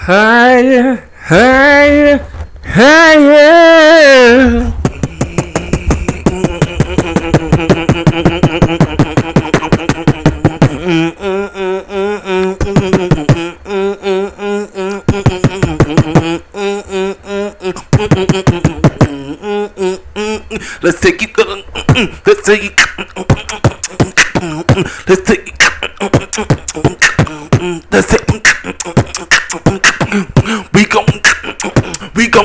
Higher, higher, higher. Let's take it. Let's take it. Let's take it. Let's take it. We gon'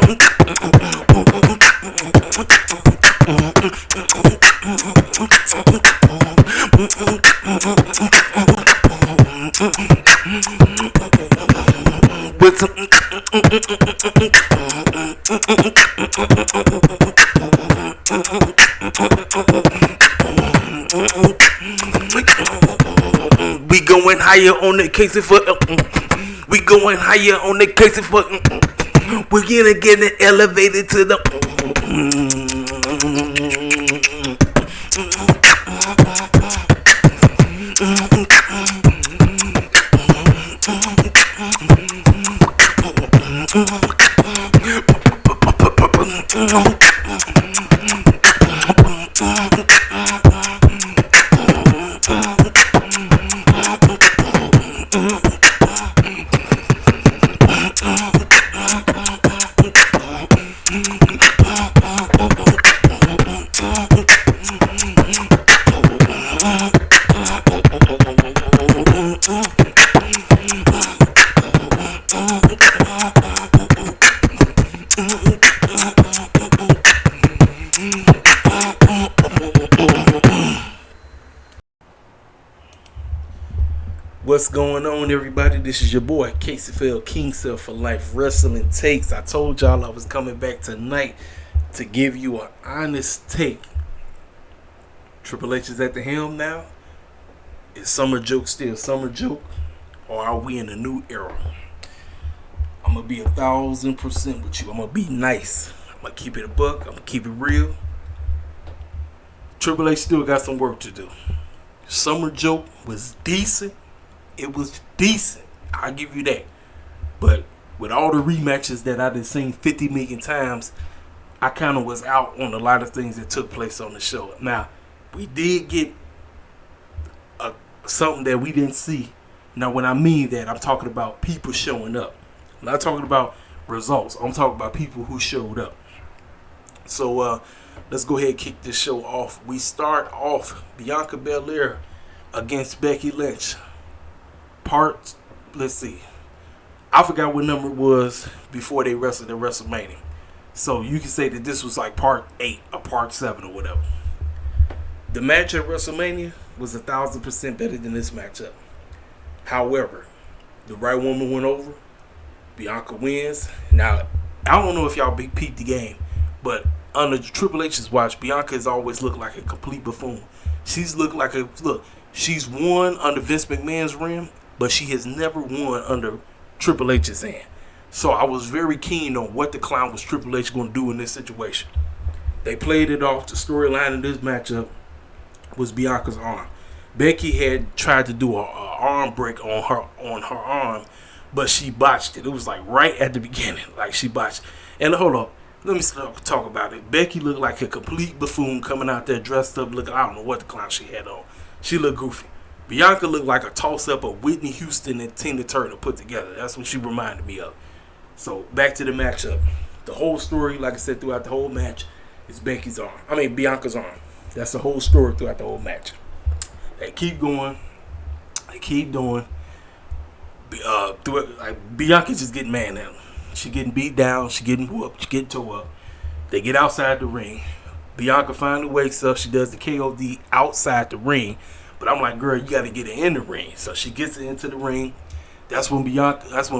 with some we going higher on the case for we going higher on the case for we're gonna get it elevated to the What's going on, everybody? This is your boy KCFL King Self for Life Wrestling Takes. I told y'all I was coming back tonight to give you an honest take. Triple H is at the helm now. Is Summer Joke still Summer Joke, or are we in a new era? I'm gonna be 1,000% with you. I'm gonna be nice. I'm gonna keep it a buck. I'm gonna keep it real. Triple H still got some work to do. Summer Joke was decent. It was decent. I'll give you that. But with all the rematches that I've seen 50 million times, I kind of was out on a lot of things that took place on the show. Now, we did get something that we didn't see. Now, when I mean that, I'm talking about people showing up. I'm not talking about results. I'm talking about people who showed up. So, let's go ahead and kick this show off. We start off Bianca Belair against Becky Lynch. Let's see. I forgot what number it was before they wrestled at WrestleMania. So you can say that this was like part 8 or part 7 or whatever. The match at WrestleMania was 1,000% better than this matchup. However, the right woman went over. Bianca wins. Now, I don't know if y'all peeped the game, but under Triple H's watch, Bianca has always looked like a complete buffoon. She's won under Vince McMahon's rim, but she has never won under Triple H's hand. So I was very keen on what the clown was Triple H going to do in this situation. They played it off. The storyline in this matchup was Bianca's arm. Becky had tried to do an arm break on her arm, but she botched it. It was like right at the beginning, like she botched. And hold up, let me talk about it. Becky looked like a complete buffoon coming out there dressed up looking, I don't know what the clown she had on. She looked goofy. Bianca looked like a toss-up of Whitney Houston and Tina Turner put together. That's what she reminded me of. So, back to the matchup. The whole story, like I said, throughout the whole match, is Bianca's arm. That's the whole story throughout the whole match. They keep going. They keep doing. Bianca's just getting mad now. She getting beat down. She getting whooped. She getting tore up. They get outside the ring. Bianca finally wakes up. She does the KOD outside the ring. But I'm like, girl, you got to get it in the ring. So she gets it into the ring. That's when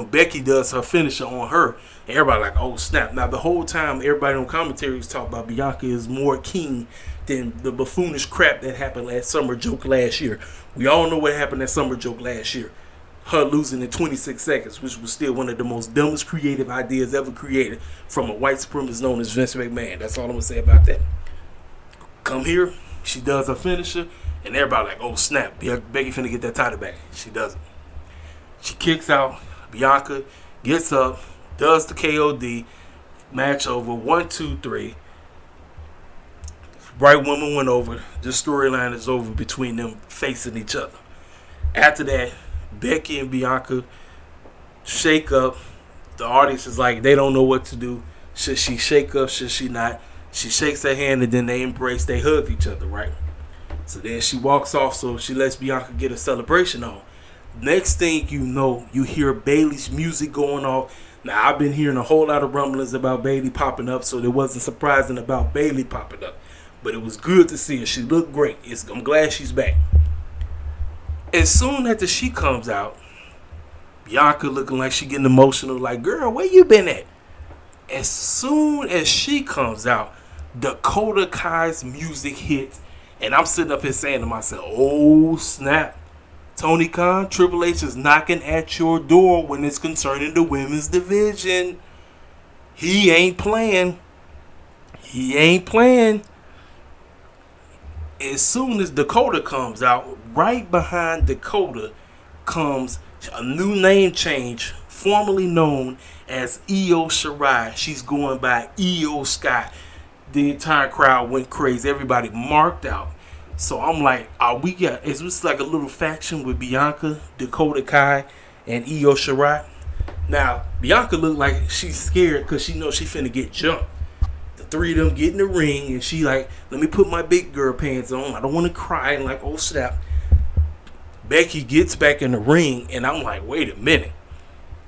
Becky does her finisher on her. And everybody like, oh, snap. Now, the whole time, everybody on commentary was talking about Bianca is more king than the buffoonish crap that happened at Summer Joke last year. We all know what happened at Summer Joke last year. Her losing in 26 seconds, which was still one of the most dumbest creative ideas ever created from a white supremacist known as Vince McMahon. That's all I'm going to say about that. Come here. She does her finisher. And everybody like, oh snap, Becky finna get that title back. She doesn't. She kicks out Bianca, gets up, does the KOD, match over, 1, 2, 3. Right woman went over. The storyline is over between them facing each other. After that, Becky and Bianca shake up. The audience is like, they don't know what to do. Should she shake up? Should she not? She shakes her hand and then they embrace. They hug each other, right? So then she walks off, so she lets Bianca get a celebration on. Next thing you know, you hear Bayley's music going off. Now, I've been hearing a whole lot of rumblings about Bayley popping up, so it wasn't surprising about Bayley popping up. But it was good to see her. She looked great. I'm glad she's back. As soon after she comes out, Bianca looking like she getting emotional, like, girl, where you been at? As soon as she comes out, Dakota Kai's music hits, and I'm sitting up here saying to myself, oh, snap. Tony Khan, Triple H is knocking at your door when it's concerning the women's division. He ain't playing. He ain't playing. As soon as Dakota comes out, right behind Dakota comes a new name change, formerly known as Io Shirai. She's going by Io Sky. The entire crowd went crazy. Everybody marked out. So I'm like, is this like a little faction with Bianca, Dakota Kai, and Io Shirai? Now, Bianca looked like she's scared because she knows she finna get jumped. The three of them get in the ring, and she like, let me put my big girl pants on. I don't want to cry. And like, oh snap. Becky gets back in the ring, and I'm like, wait a minute.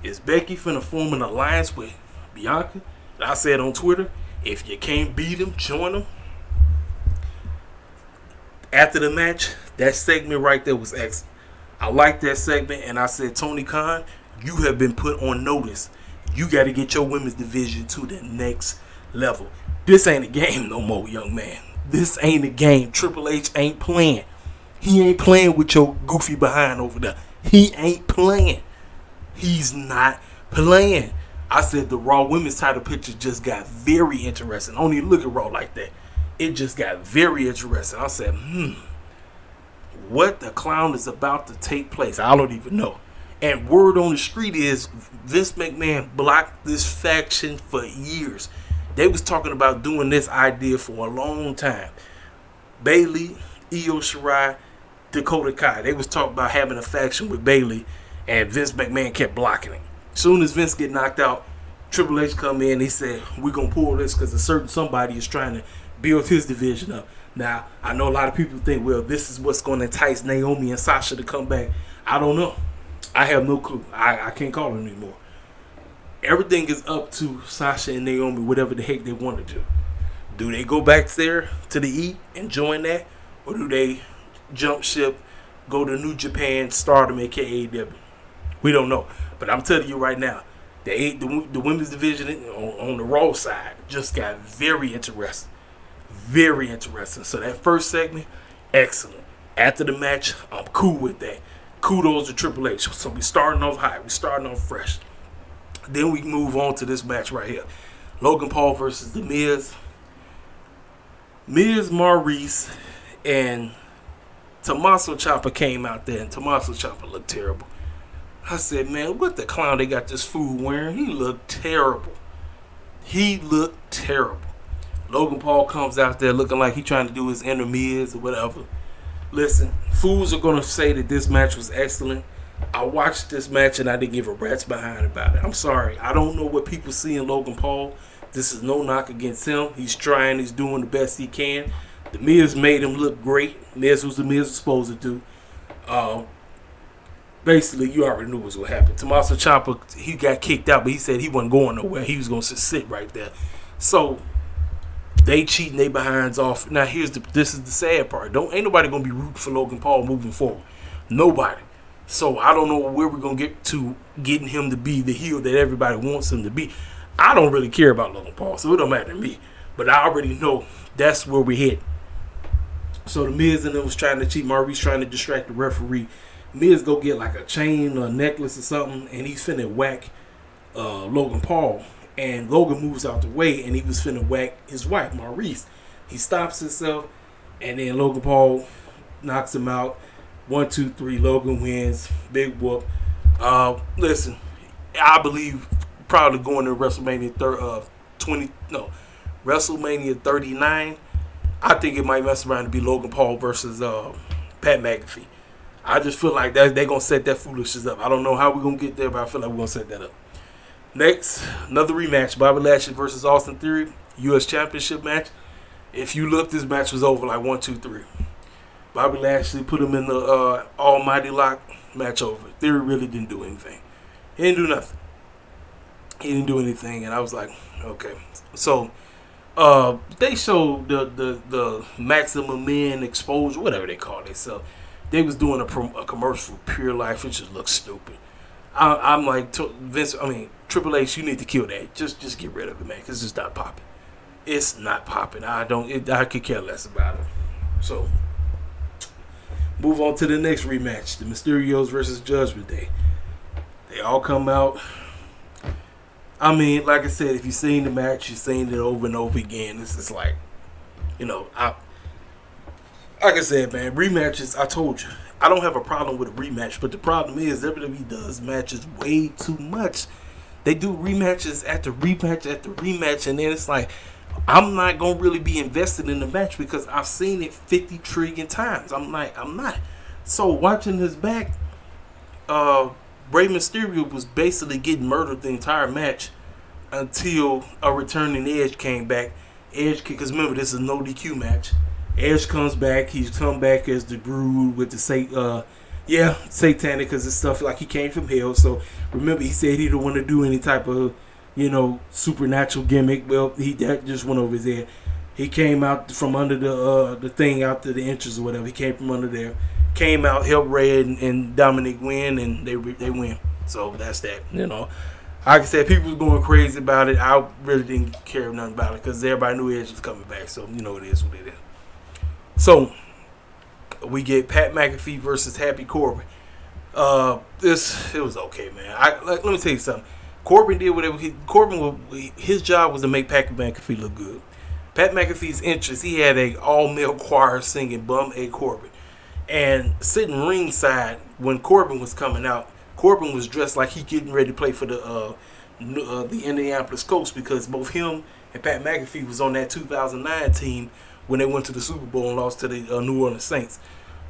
Is Becky finna form an alliance with Bianca? And I said on Twitter, if you can't beat them, join them. After the match, that segment right there was excellent. I liked that segment, and I said, Tony Khan, you have been put on notice. You got to get your women's division to the next level. This ain't a game no more, young man. This ain't a game. Triple H ain't playing. He ain't playing with your goofy behind over there. He ain't playing. He's not playing. I said the Raw Women's title picture just got very interesting. I don't even look at Raw like that. It just got very interesting. I said, what the clown is about to take place? I don't even know. And word on the street is Vince McMahon blocked this faction for years. They was talking about doing this idea for a long time. Bayley, Io Shirai, Dakota Kai. They was talking about having a faction with Bayley, and Vince McMahon kept blocking it. As soon as Vince get knocked out, Triple H come in. He said, we're going to pull this because a certain somebody is trying to build his division up. Now, I know a lot of people think, well, this is what's going to entice Naomi and Sasha to come back. I don't know. I have no clue. I can't call them anymore. Everything is up to Sasha and Naomi, whatever the heck they want to do. Do they go back there to the E and join that? Or do they jump ship, go to New Japan, Stardom, aka AEW? We don't know. But I'm telling you right now, the women's division on the Raw side just got very interesting. Very interesting. So that first segment, excellent. After the match, I'm cool with that. Kudos to Triple H. So we starting off high. We starting off fresh. Then we move on to this match right here. Logan Paul versus The Miz. Miz, Maurice, and Tommaso Ciampa came out there, and Tommaso Ciampa looked terrible. I said, man, what the clown they got this fool wearing? He looked terrible. He looked terrible. Logan Paul comes out there looking like he trying to do his inner Miz or whatever. Listen, fools are going to say that this match was excellent. I watched this match and I didn't give a rat's behind about it. I'm sorry. I don't know what people see in Logan Paul. This is no knock against him. He's trying. He's doing the best he can. The Miz made him look great. Miz was the Miz was supposed to do. Basically, you already knew what was going to happen. Tommaso Ciampa, he got kicked out, but he said he wasn't going nowhere. He was going to sit right there. So they cheating their behinds off. Now this is the sad part. Ain't nobody gonna be rooting for Logan Paul moving forward. Nobody. So I don't know where we're gonna get to getting him to be the heel that everybody wants him to be. I don't really care about Logan Paul, so it don't matter to me. But I already know that's where we're heading. So the Miz and them was trying to cheat. Maurice trying to distract the referee. Miz go get like a chain or a necklace or something, and he's finna whack Logan Paul. And Logan moves out the way, and he was finna whack his wife, Maurice. He stops himself, and then Logan Paul knocks him out. 1, 2, 3, Logan wins. Big whoop. Listen, I believe probably going to WrestleMania WrestleMania 39. I think it might mess around to be Logan Paul versus Pat McAfee. I just feel like that they're gonna set that foolishness up. I don't know how we're gonna get there, but I feel like we're gonna set that up. Next, another rematch: Bobby Lashley versus Austin Theory, U.S. Championship match. If you look, this match was over like 1, 2, 3. Bobby Lashley put him in the Almighty Lock. Match over. Theory really didn't do anything. He didn't do nothing. He didn't do anything, and I was like, okay. So they showed the maximum men exposure, whatever they call it. So they was doing a commercial for Pure Life, which just looks stupid. I'm like, Vince. I mean, Triple H, you need to kill that. Just get rid of it, man, because it's not popping. It's not popping. I could care less about it. So move on to the next rematch: the Mysterios versus Judgment Day. They all come out. I mean, like I said, if you've seen the match, you've seen it over and over again. This is like, like I said, man, rematches, I told you, I don't have a problem with a rematch, but the problem is WWE does matches way too much. They do rematches after rematch after rematch, and then it's like, I'm not going to really be invested in the match because I've seen it 50 trillion times. I'm not. So watching this back, Rey Mysterio was basically getting murdered the entire match until a returning Edge came back. Edge, because remember, this is a no DQ match. Edge comes back. He's come back as the Brood with the satanic, because it's stuff like he came from hell. So remember, he said he didn't want to do any type of supernatural gimmick. Well, that just went over his head. He came out from under the thing out to the entrance or whatever. He came from under there. Came out, helped Ray and Dominic win, and they win. So that's that. Like I said, people was going crazy about it. I really didn't care nothing about it because everybody knew Edge was coming back. So it is what it is. So we get Pat McAfee versus Happy Corbin. It was okay, man. Let me tell you something. Corbin did whatever. His job was to make Pat McAfee look good. Pat McAfee's interest, he had a all-male choir singing Bum A Corbin. And sitting ringside when Corbin was coming out, Corbin was dressed like he getting ready to play for the Indianapolis Colts, because both him and Pat McAfee was on that 2009 team when they went to the Super Bowl and lost to the New Orleans Saints.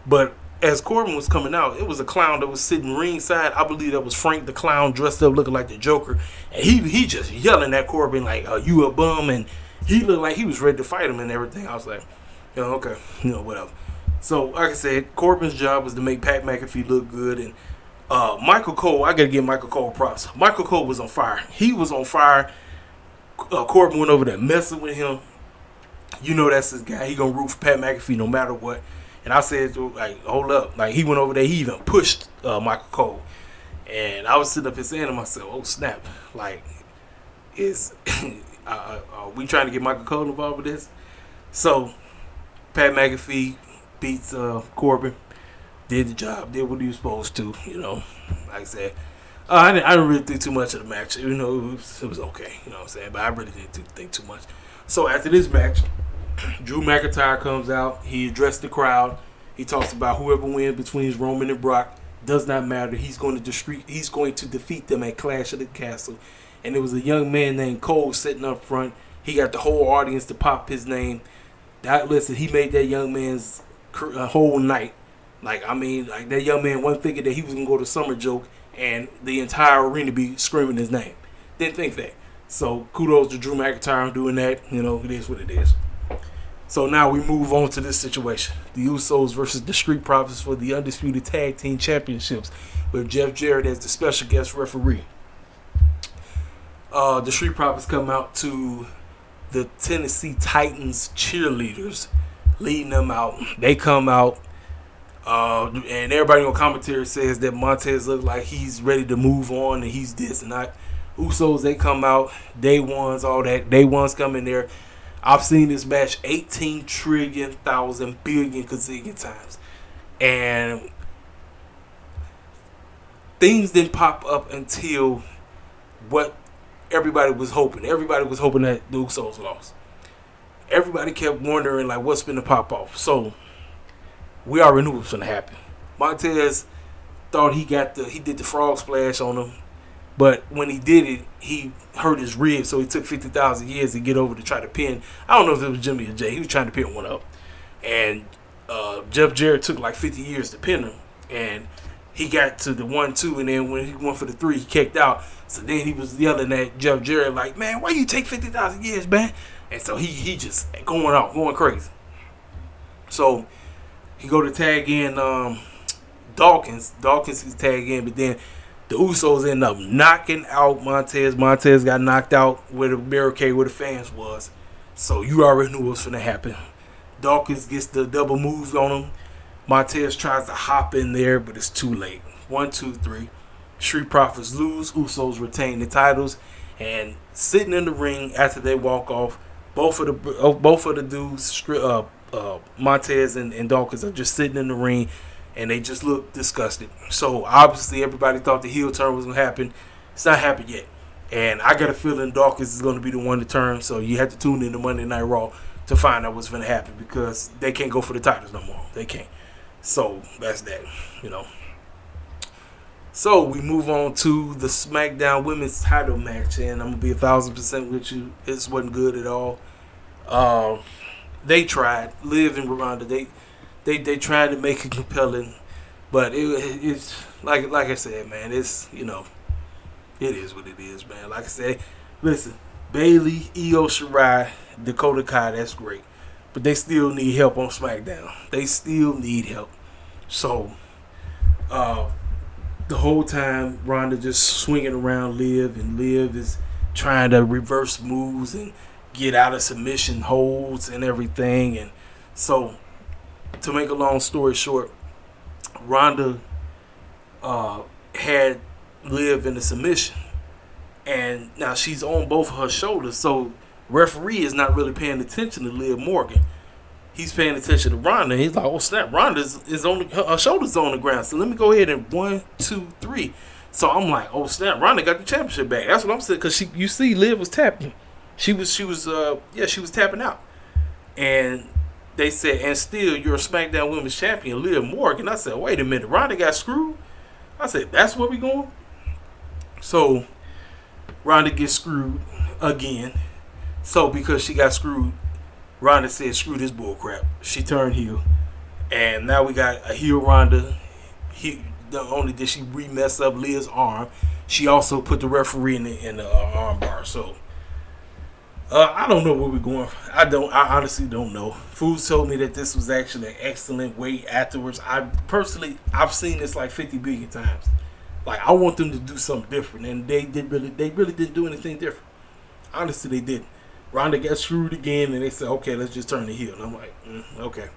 But as Corbin was coming out, it was a clown that was sitting ringside. I believe that was Frank the Clown, dressed up looking like the Joker. And he just yelling at Corbin like, "Are you a bum?" And he looked like he was ready to fight him and everything. I was like, okay, whatever. So, like I said, Corbin's job was to make Pat McAfee look good. And Michael Cole, I got to give Michael Cole props. Michael Cole was on fire. He was on fire. Corbin went over there messing with him. That's his guy. He going to root for Pat McAfee no matter what. And I said, like, hold up. Like, he went over there. He even pushed Michael Cole. And I was sitting up here saying to myself, oh, snap. Like, are we trying to get Michael Cole involved with this? So, Pat McAfee beats Corbin, did the job, did what he was supposed to. Like I said, I didn't really think too much of the match. It was okay. What I'm saying, but I really didn't think too much. So after this match, Drew McIntyre comes out. He addressed the crowd. He talks about whoever wins between Roman and Brock does not matter. He's going to defeat them at Clash of the Castle. And there was a young man named Cole sitting up front. He got the whole audience to pop his name. He made that young man's whole night. Like that young man wasn't thinking that he was gonna go to Summer Joke and the entire arena be screaming his name. Didn't think that. So kudos to Drew McIntyre doing that. It is what it is. So now we move on to this situation: the Usos versus the Street Profits for the Undisputed Tag Team Championships, with Jeff Jarrett as the special guest referee. The Street Profits come out to the Tennessee Titans cheerleaders, leading them out. They come out, and everybody on commentary says that Montez looks like he's ready to move on and he's this and that. Usos, they come out, day ones, all that. Day ones come in there. I've seen this match 18 trillion, thousand, billion, gazillion times. And things didn't pop up until what everybody was hoping. Everybody was hoping that the Usos lost. Everybody kept wondering, like, what's going to pop off. So, we already knew what was going to happen. Montez thought he did the frog splash on him. But when he did it, he hurt his ribs, so he took 50,000 years to get over to try to pin. I don't know if it was Jimmy or Jay. He was trying to pin one up. And Jeff Jarrett took like 50 years to pin him. And he got to the 1-2, and then when he went for the 3, he kicked out. So then he was yelling at Jeff Jarrett like, man, why you take 50,000 years, man? And so he just going off, going crazy. So he go to tag in Dawkins. Dawkins is tag in, but then the Usos end up knocking out Montez. Montez got knocked out where the barricade where the fans was. So you already knew what was going to happen. Dawkins gets the double move on him. Montez tries to hop in there, but it's too late. 1, 2, 3. Street Profits lose. Usos retain the titles. And sitting in the ring after they walk off, both of the dudes, Montez and Dawkins, are just sitting in the ring, and they just look disgusted. So obviously everybody thought the heel turn was going to happen. It's not happened yet. And I got a feeling Dawkins is going to be the one to turn. So you have to tune in to Monday Night Raw to find out what's going to happen, because they can't go for the titles no more. They can't. So that's that, So we move on to the SmackDown Women's Title match, and I'm gonna be 1,000% with you. This wasn't good at all. They tried, Liv and Ronda. They tried to make it compelling, but it's like I said, man. It's it is what it is, man. Like I said, listen, Bayley, Io Shirai, Dakota Kai, that's great. But they still need help on SmackDown. They still need help. So, the whole time, Ronda just swinging around Liv, and Liv is trying to reverse moves and get out of submission holds and everything. And so, to make a long story short, Ronda had Liv in the submission. And now she's on both of her shoulders, so referee is not really paying attention to Liv Morgan. He's paying attention to Ronda. He's like, oh snap, Ronda is on her shoulders on the ground. So let me go ahead and 1, 2, 3. So I'm like, oh snap, Ronda got the championship back. That's what I'm saying, because you see, Liv was tapping. She was tapping out. And they said, and still you're a SmackDown Women's Champion, Liv Morgan. I said, wait a minute, Ronda got screwed. I said, that's where we going. So Ronda gets screwed again. So because she got screwed, Ronda said, screw this bullcrap. She turned heel. And now we got a heel Ronda. Not only did she mess up Liv's arm, she also put the referee in the arm bar. So I don't know where we're going. I honestly don't know. Foods told me that this was actually an excellent way afterwards. I've seen this like 50 billion times. Like, I want them to do something different, and they really didn't do anything different. Honestly, they didn't. Ronda got screwed again, and they said, okay, let's just turn the heel. And I'm like, okay.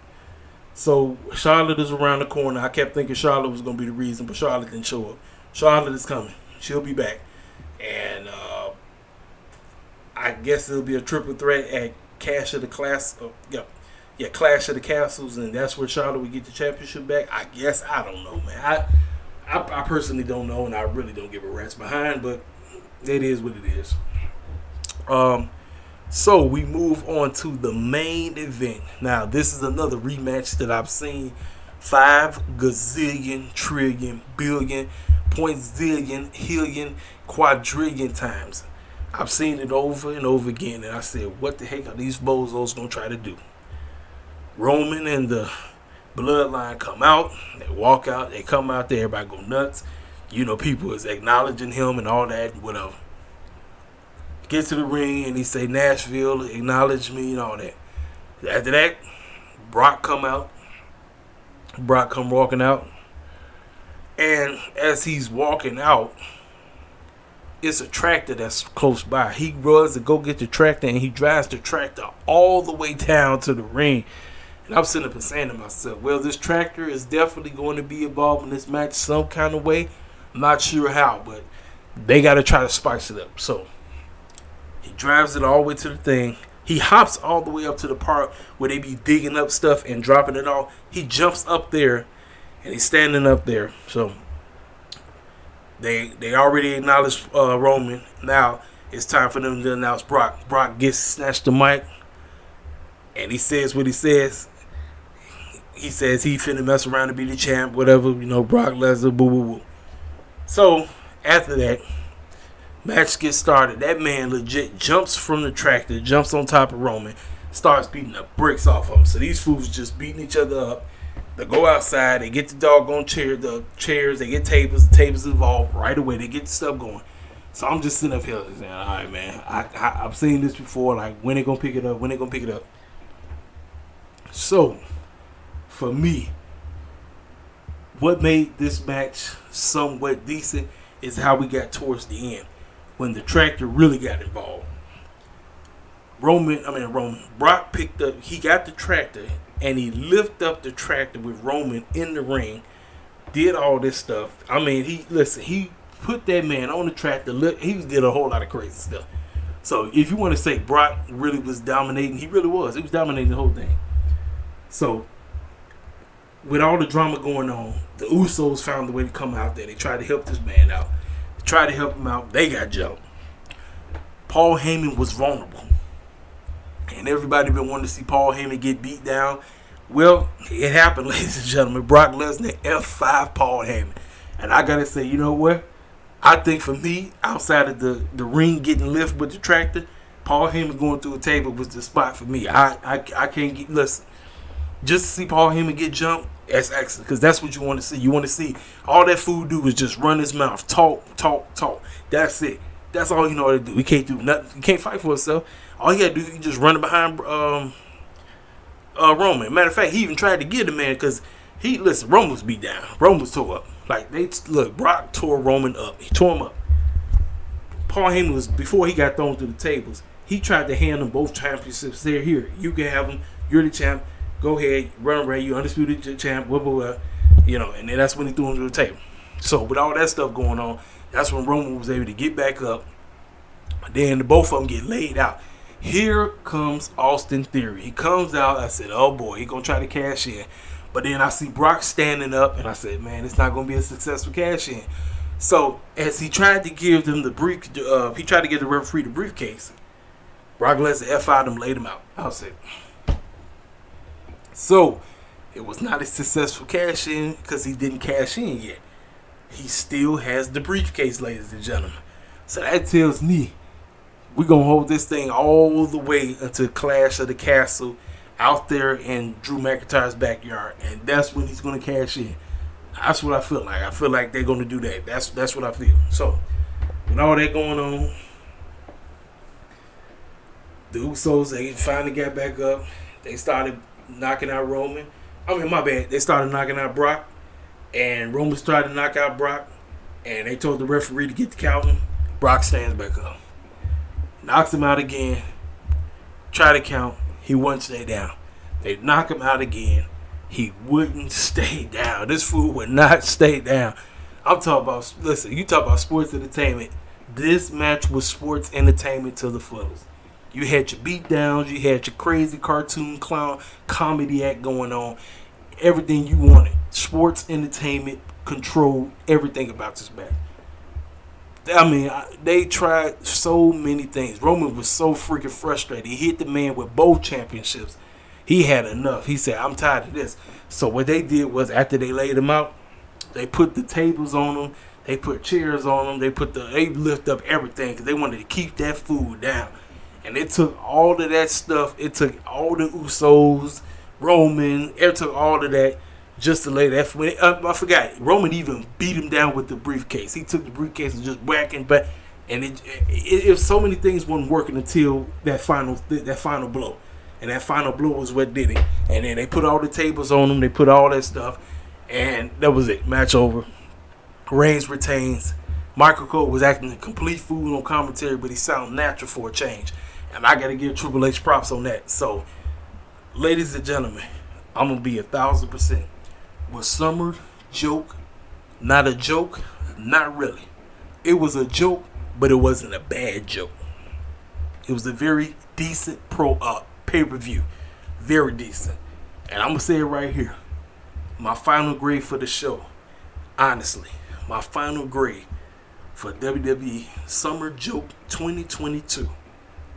So Charlotte is around the corner. I kept thinking Charlotte was going to be the reason, but Charlotte didn't show up. Charlotte is coming. She'll be back. And I guess it'll be a triple threat at Clash of the Castles, and that's where Charlotte will get the championship back. I guess. I don't know, man. I personally don't know, and I really don't give a rat's behind, but it is what it is. So we move on to the main event. Now, this is another rematch that I've seen 5 gazillion, trillion, billion, point zillion, hillion, quadrillion times. I've seen it over and over again, and I said, what the heck are these bozos going to try to do? Roman and the Bloodline come out, they walk out, they come out there, everybody go nuts. People is acknowledging him and all that, whatever. Get to the ring and he say, Nashville, acknowledge me and all that. After that, Brock come out. Brock come walking out. And as he's walking out, it's a tractor that's close by. He runs to go get the tractor, and he drives the tractor all the way down to the ring. And I'm sitting up and saying to myself, well, this tractor is definitely going to be involved in this match some kind of way. I'm not sure how, but they got to try to spice it up. So he drives it all the way to the thing. He hops all the way up to the part where they be digging up stuff and dropping it all. He jumps up there, and he's standing up there. So they already acknowledged Roman. Now it's time for them to announce Brock. Brock gets snatched the mic, and he says what he says. He says he finna mess around to be the champ, whatever, Brock Lesnar, boo, boo, boo. So, after that, Match gets started. That man legit jumps from the tractor, jumps on top of Roman, starts beating the bricks off of him. So these fools just beating each other up. They go outside. They get the doggone chairs. They get tables. The tables involved right away. They get the stuff going. So I'm just sitting up here saying, all right, man. I've seen this before. Like, when they going to pick it up? When they going to pick it up? So, for me, what made this match somewhat decent is how we got towards the end, when the tractor really got involved. Brock picked up, he got the tractor, and he lifted up the tractor with Roman in the ring, did all this stuff. I mean, he put that man on the tractor, he did a whole lot of crazy stuff. So, if you want to say Brock really was dominating, he really was. He was dominating the whole thing. So, with all the drama going on, the Usos found a way to come out there. They tried to help this man out. They tried to help him out. They got jumped. Paul Heyman was vulnerable. And everybody been wanting to see Paul Heyman get beat down. Well, it happened, ladies and gentlemen. Brock Lesnar F5 Paul Heyman. And I got to say, you know what? I think for me, outside of the ring getting lifted with the tractor, Paul Heyman going through a table was the spot for me. I can't get, listen. Just to see Paul Heyman get jumped, that's excellent, because that's what you want to see. You want to see all that fool do is just run his mouth, talk. That's it. That's all you know how to do. He can't do nothing. He can't fight for himself. All he got to do is just run behind Roman. Matter of fact, he even tried to get the man because Roman was beat down. Roman was tore up. Brock tore Roman up. He tore him up. Paul Heyman was, before he got thrown through the tables, he tried to hand them both championships. There, here, you can have them. You're the champ. Go ahead, run around, you undisputed champ, blah, blah, blah. You know, and then that's when he threw him to the table. So with all that stuff going on, that's when Roman was able to get back up. Then the both of them get laid out. Here comes Austin Theory. He comes out. I said, oh boy, he gonna try to cash in. But then I see Brock standing up, and I said, man, it's not gonna be a successful cash in. So as he tried to give them he tried to give the referee the briefcase. Brock Lesnar F5'd him, laid him out. I said. So, it was not a successful cash in because he didn't cash in yet. He still has the briefcase, ladies and gentlemen. So that tells me we're going to hold this thing all the way until Clash of the Castle out there in Drew McIntyre's backyard. And that's when he's going to cash in. That's what I feel like. I feel like they're going to do that. That's what I feel. So, with all that going on, the Usos, they finally got back up. They started knocking out Roman. They started knocking out Brock. And Roman started to knock out Brock. And they told the referee to get the counting. Brock stands back up. Knocks him out again. Try to count. He wouldn't stay down. They knock him out again. He wouldn't stay down. This fool would not stay down. I'm talking about, listen, you talk about sports entertainment. This match was sports entertainment to the fullest. You had your beatdowns, you had your crazy cartoon clown comedy act going on. Everything you wanted. Sports entertainment controlled everything about this match. I mean, they tried so many things. Roman was so freaking frustrated. He hit the man with both championships. He had enough. He said, I'm tired of this. So what they did was, after they laid him out, they put the tables on him. They put chairs on him. They lift up everything because they wanted to keep that food down. And it took all of that stuff. It took all the Usos, Roman. It took all of that just to lay that. I forgot. Roman even beat him down with the briefcase. He took the briefcase and just whacking back. And it so many things wasn't working until that final blow. And that final blow was what did it. And then they put all the tables on him. They put all that stuff. And that was it. Match over. Reigns retains. Michael Cole was acting a complete fool on commentary, but he sounded natural for a change. And I got to give Triple H props on that. So, ladies and gentlemen, I'm going to be 1,000%. Was Summer joke not a joke? Not really. It was a joke, but it wasn't a bad joke. It was a very decent pay-per-view. Very decent. And I'm going to say it right here. My final grade for the show, honestly, my final grade for WWE Summer Joke 2022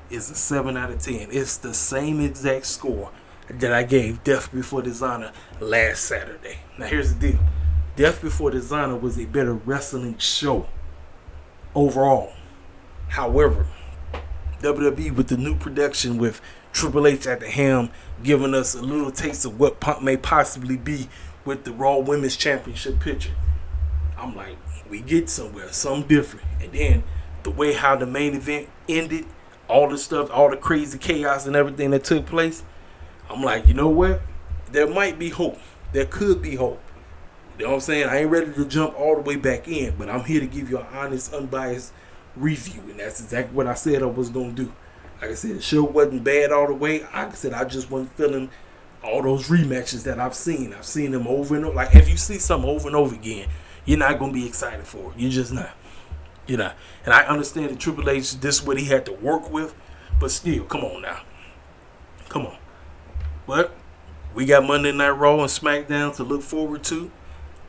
is a 7 out of 10. It's the same exact score that I gave Death Before Dishonor last Saturday. Now here's the deal. Death Before Dishonor was a better wrestling show overall. However, WWE with the new production with Triple H at the helm giving us a little taste of what may possibly be with the Raw Women's Championship picture. I'm like, we get somewhere, something different. And then the way how the main event ended, all the stuff, all the crazy chaos and everything that took place, I'm like, you know what? There might be hope. There could be hope. You know what I'm saying? I ain't ready to jump all the way back in, but I'm here to give you an honest, unbiased review, and that's exactly what I said I was going to do. Like I said, the show wasn't bad all the way. Like I said, I just wasn't feeling all those rematches that I've seen. I've seen them over and over. Like, if you see something over and over again, you're not going to be excited for it. You're just not. You're not. And I understand that Triple H, this is what he had to work with, but still, come on now. Come on. But we got Monday Night Raw and SmackDown to look forward to.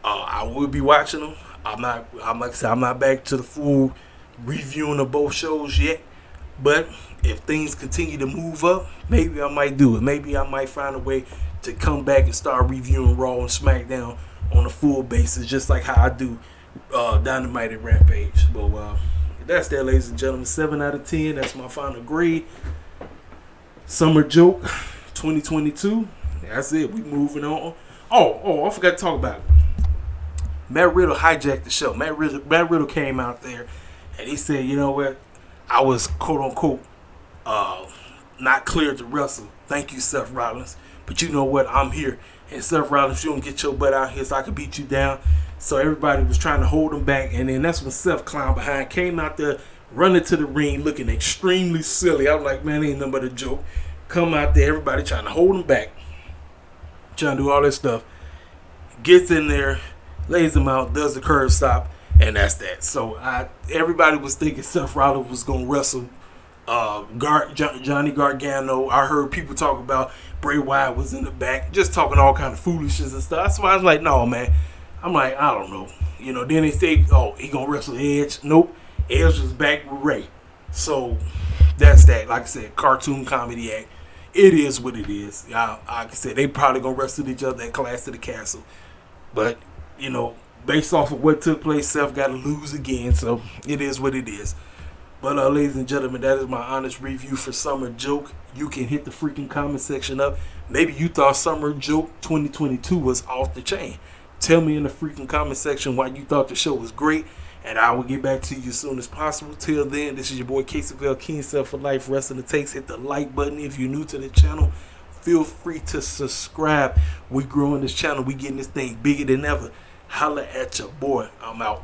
I will be watching them. I'm like I said, I'm not back to the full reviewing of both shows yet. But if things continue to move up, maybe I might do it. Maybe I might find a way to come back and start reviewing Raw and SmackDown on a full basis, just like how I do Dynamite and Rampage. But that's that, ladies and gentlemen. 7 out of 10. That's my final grade. Summer Joke 2022. That's it. We moving on. Oh, I forgot to talk about it. Matt Riddle hijacked the show. Matt Riddle came out there and he said, you know what? I was, quote unquote, not cleared to wrestle. Thank you, Seth Rollins. But you know what? I'm here. And Seth Rollins, you don't get your butt out here so I can beat you down. So everybody was trying to hold him back. And then that's when Seth climbed behind, came out there, running to the ring, looking extremely silly. I was like, man, ain't nothing but a joke. Come out there, everybody trying to hold him back, trying to do all this stuff. Gets in there, lays him out, does the curve stop, and that's that. So everybody was thinking Seth Rollins was going to wrestle Johnny Gargano. I heard people talk about Bray Wyatt was in the back, just talking all kind of foolishness and stuff. So I was like, no, man. I'm like, I don't know. You know, then they say, oh, he going to wrestle Edge. Nope. Edge was back with Ray. So that's that. Like I said, cartoon comedy act. It is what it is. Like I said, they probably going to wrestle each other at Clash of the Castle. But, you know, based off of what took place, Seth got to lose again. So it is what it is. But ladies and gentlemen, that is my honest review for Summer Joke. You can hit the freaking comment section up. Maybe you thought Summer Joke 2022 was off the chain. Tell me in the freaking comment section why you thought the show was great, and I will get back to you as soon as possible. Till then, this is your boy KCVL, King Self for Life, Wrestling the Takes. Hit the like button if you're new to the channel. Feel free to subscribe. We growing this channel. We getting this thing bigger than ever. Holla at your boy. I'm out.